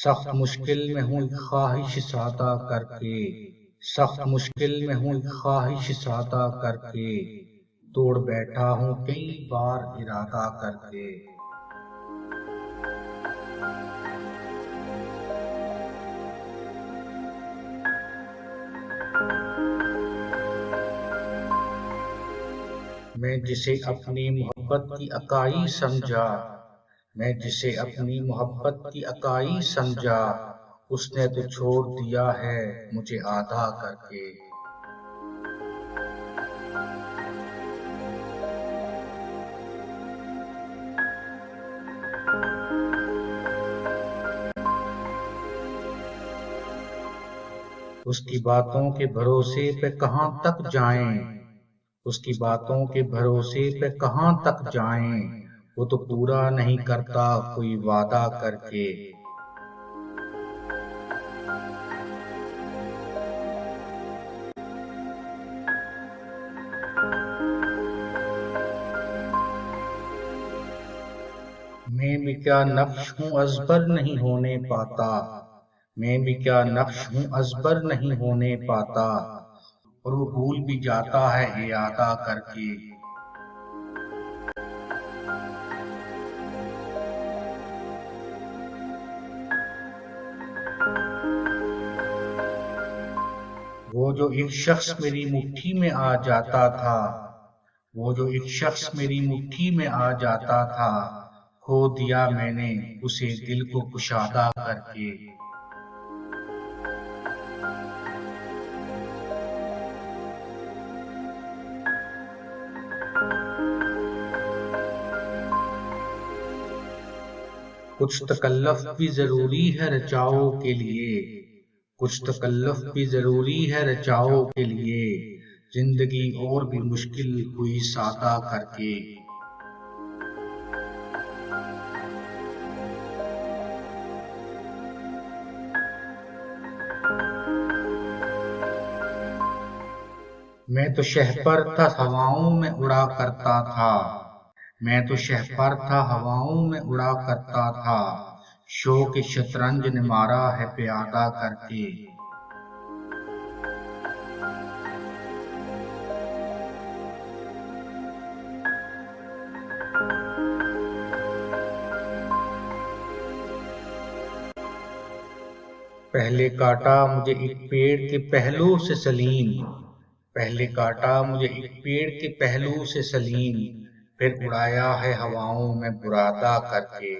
सख्त मुश्किल में हूँ एक ख्वाहिश सादा करके, सख्त मुश्किल में हूँ एक ख्वाहिश सादा करके, तोड़ बैठा हूँ कई बार इरादा करके। मैं जिसे अपनी मोहब्बत की अकाई समझा, मैं जिसे अपनी मोहब्बत की अकाई समझा, उसने तो छोड़ दिया है मुझे आधा करके। उसकी बातों के भरोसे पे कहाँ तक जाएं, उसकी बातों के भरोसे पे कहाँ तक जाएं, वो तो पूरा नहीं करता कोई वादा करके। मैं भी क्या नक्श हूँ अजबर नहीं होने पाता, मैं भी क्या नक्श हूँ अजबर नहीं होने पाता, और वो भूल भी जाता है इरादा करके। वो जो एक शख्स मेरी मुट्ठी में आ जाता था, वो जो एक शख्स मेरी मुट्ठी में आ जाता था, खो दिया मैंने उसे दिल को कुशादा करके। कुछ तकल्लुफ़ भी जरूरी है रचाओ के लिए, कुछ तकल्लुफ़ भी जरूरी है रचाओ के लिए, जिंदगी और भी मुश्किल हुई सादा करके। मैं तो शहपर था हवाओं में उड़ा करता था, मैं तो शहपर था हवाओं में उड़ा करता था, शौक शतरंज ने मारा है प्यादा करके। पहले काटा मुझे एक पेड़ के पहलू से सलीम, पहले काटा मुझे एक पेड़ के पहलू से सलीम, फिर उड़ाया है हवाओं में बुरादा करके।